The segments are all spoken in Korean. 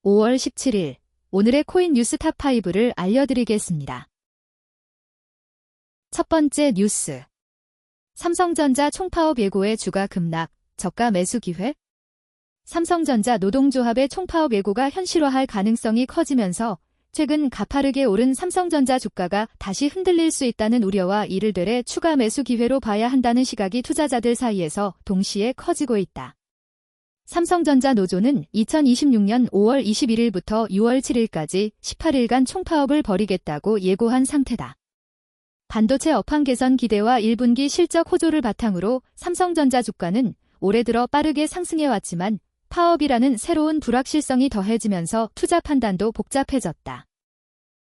5월 17일 오늘의 코인 뉴스 탑5를 알려드리겠습니다. 첫 번째 뉴스. 삼성전자 총파업 예고의 주가 급락, 저가 매수 기회? 삼성전자 노동조합의 총파업 예고가 현실화할 가능성이 커지면서 최근 가파르게 오른 삼성전자 주가가 다시 흔들릴 수 있다는 우려와 이를 되레 추가 매수 기회로 봐야 한다는 시각이 투자자들 사이에서 동시에 커지고 있다. 삼성전자 노조는 2026년 5월 21일부터 6월 7일까지 18일간 총파업을 벌이겠다고 예고한 상태다. 반도체 업황 개선 기대와 1분기 실적 호조를 바탕으로 삼성전자 주가는 올해 들어 빠르게 상승해왔지만 파업이라는 새로운 불확실성이 더해지면서 투자 판단도 복잡해졌다.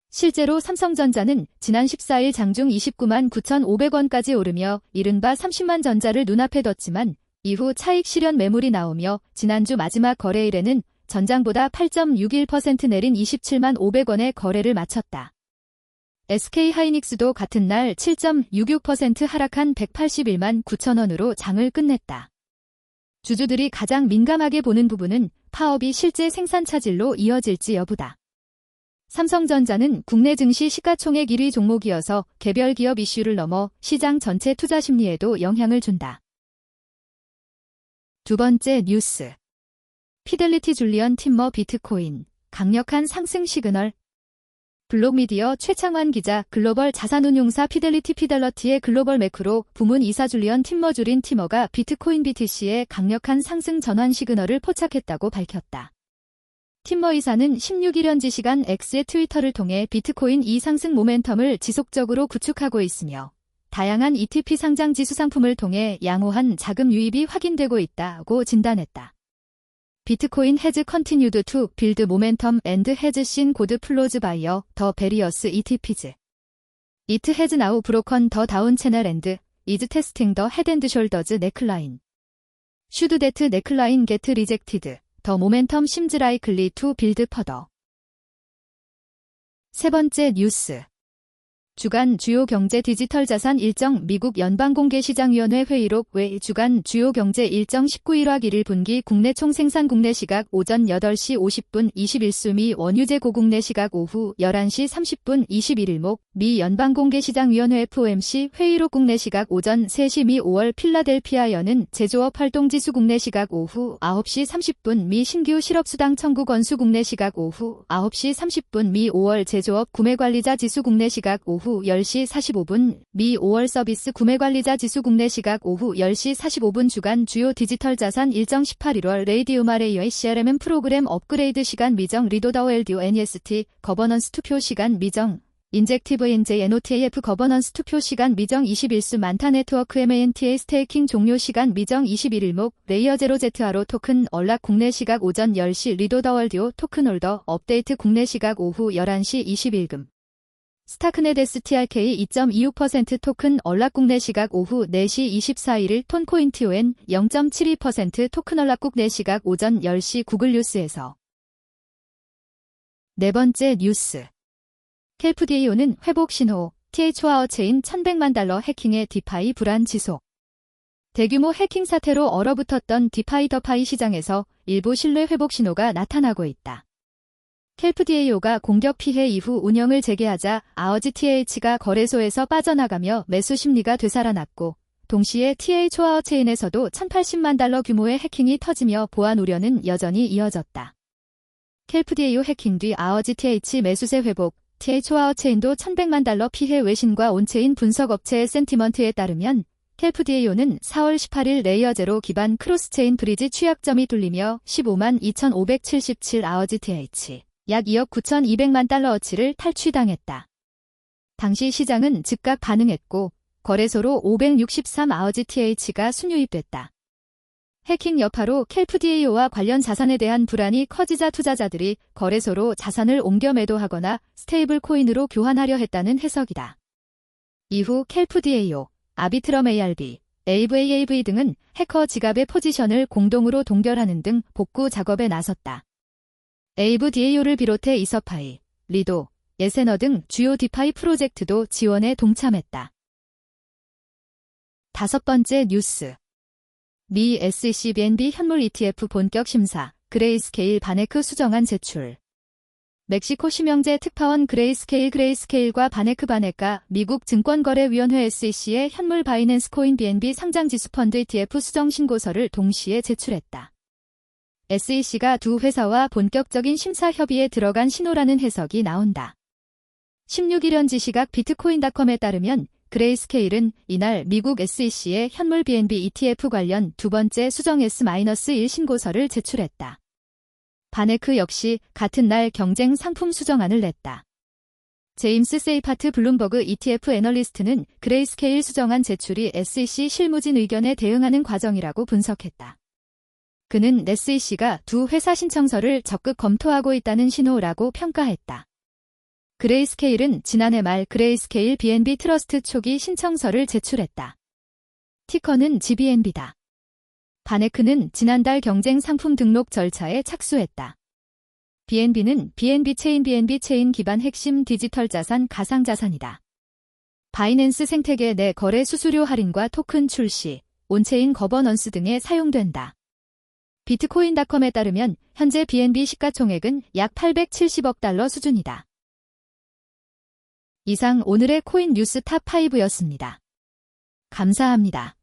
실제로 삼성전자는 지난 14일 장중 29만 9,500원까지 오르며 이른바 30만 전자를 눈앞에 뒀지만 이후 차익 실현 매물이 나오며 지난주 마지막 거래일에는 전장보다 8.61% 내린 27만 500원에 거래를 마쳤다. SK하이닉스도 같은 날 7.66% 하락한 181만 9천원으로 장을 끝냈다. 주주들이 가장 민감하게 보는 부분은 파업이 실제 생산 차질로 이어질지 여부다. 삼성전자는 국내 증시 시가총액 1위 종목이어서 개별 기업 이슈를 넘어 시장 전체 투자 심리에도 영향을 준다. 두 번째 뉴스. 피델리티 줄리언 팀머 비트코인, 강력한 상승 시그널. 블록미디어 최창환 기자. 글로벌 자산운용사 피델러티의 글로벌 매크로 부문 이사 줄리언 팀머 줄인 티머가 비트코인 BTC의 강력한 상승 전환 시그널을 포착했다고 밝혔다. 팀머 이사는 16일 현지 시간 X의 트위터를 통해 비트코인 이 상승 모멘텀을 지속적으로 구축하고 있으며 다양한 ETP 상장 지수 상품을 통해 양호한 자금 유입이 확인되고 있다고 진단했다. 비트코인 has continued to build momentum and has seen good flows via the various ETPs. It has now broken the down channel and is testing the head and shoulders neckline. Should that neckline get rejected, the momentum seems likely to build further. 세 번째 뉴스. 주간 주요 경제 디지털 자산 일정. 미국 연방공개시장위원회 회의록 외 주간 주요 경제 일정 19일화 1일 분기 국내 총생산 국내 시각 오전 8시 50분 21수 미 원유재 고국내 시각 오후 11시 30분 21일목 미 연방공개시장위원회 FOMC 회의록 국내 시각 오전 3시 미 5월 필라델피아 여는 제조업 활동지수 국내 시각 오후 9시 30분 미 신규 실업수당 청구 건수 국내 시각 오후 9시 30분 미 5월 제조업 구매관리자 지수 국내 시각 오후 10시 45분 미 5월 서비스 구매관리자 지수 국내 시각 오후 10시 45분 주간 주요 디지털 자산 일정 18일월 레이디움 RA의 CRMM 프로그램 업그레이드 시간 미정 리도다오 LDO NEST 거버넌스 투표 시간 미정 인젝티브 NJ NOTAF 거버넌스 투표 시간 미정 21수 만타 네트워크 MANTA 스테이킹 종료 시간 미정 21일목 레이어 제로 ZRO 토큰 언락 국내 시각 오전 10시 리도다오 LDO 토큰 홀더 업데이트 국내 시각 오후 11시 21금 스타크넷 STRK 2.26% 토큰 언락 국내 시각 오후 4시 24일 톤코인 TON 0.72% 토큰 언락 국내 시각 오전 10시 구글 뉴스에서. 네 번째 뉴스. 켈프디에이오는 회복 신호, TH와어 체인 $1,100만 해킹의 디파이 불안 지속. 대규모 해킹 사태로 얼어붙었던 디파이 더파이 시장에서 일부 신뢰 회복 신호가 나타나고 있다. 켈프디에이오가 공격 피해 이후 운영을 재개하자 아어지 TH가 거래소에서 빠져나가며 매수 심리가 되살아났고 동시에 TH와어 체인에서도 $1,080만 규모의 해킹이 터지며 보안 우려는 여전히 이어졌다. 켈프디에이오 해킹 뒤 아어지 TH 매수세 회복, TH와어 체인도 $1,100만 피해 외신과 온체인 분석업체의 센티먼트에 따르면 켈프디에이오는 4월 18일 레이어 제로 기반 크로스체인 브리지 취약점이 뚫리며 15만 2,577 아어지 TH 약 2억 9,200만 어치를 탈취당했다. 당시 시장은 즉각 반응했고 거래소로 563 아어지 TH가 순유입됐다. 해킹 여파로 켈프디에이오와 관련 자산에 대한 불안이 커지자 투자자들이 거래소로 자산을 옮겨 매도하거나 스테이블 코인으로 교환하려 했다는 해석이다. 이후 켈프디에이오, 아비트럼 ARB, AVAV 등은 해커 지갑의 포지션을 공동으로 동결하는 등 복구 작업에 나섰다. AVDAO를 비롯해 이서파이, 리도, 예세너 등 주요 디파이 프로젝트도 지원에 동참했다. 다섯 번째 뉴스. 미 SEC BNB 현물 ETF 본격 심사, 그레이스케일 바네크 수정안 제출. 멕시코 심영재 특파원 그레이스케일과 바네크가 미국 증권거래위원회 SEC에 현물 바이낸스 코인 BNB 상장지수 펀드 ETF 수정 신고서를 동시에 제출했다. SEC가 두 회사와 본격적인 심사 협의에 들어간 신호라는 해석이 나온다. 16일 현지 시각 비트코인닷컴에 따르면 그레이스케일은 이날 미국 SEC에 현물 BNB ETF 관련 두 번째 수정 S-1 신고서를 제출했다. 바네크 역시 같은 날 경쟁 상품 수정안을 냈다. 제임스 세이파트 블룸버그 ETF 애널리스트는 그레이스케일 수정안 제출이 SEC 실무진 의견에 대응하는 과정이라고 분석했다. 그는 SEC가 두 회사 신청서를 적극 검토하고 있다는 신호라고 평가했다. 그레이스케일은 지난해 말 그레이스케일 BNB 트러스트 초기 신청서를 제출했다. 티커는 GBNB다. 바네크는 지난달 경쟁 상품 등록 절차에 착수했다. BNB는 BNB 체인 기반 핵심 디지털 자산 가상자산이다. 바이낸스 생태계 내 거래 수수료 할인과 토큰 출시, 온체인 거버넌스 등에 사용된다. 비트코인닷컴에 따르면 현재 BNB 시가총액은 약 870억 달러 수준이다. 이상 오늘의 코인 뉴스 탑5였습니다. 감사합니다.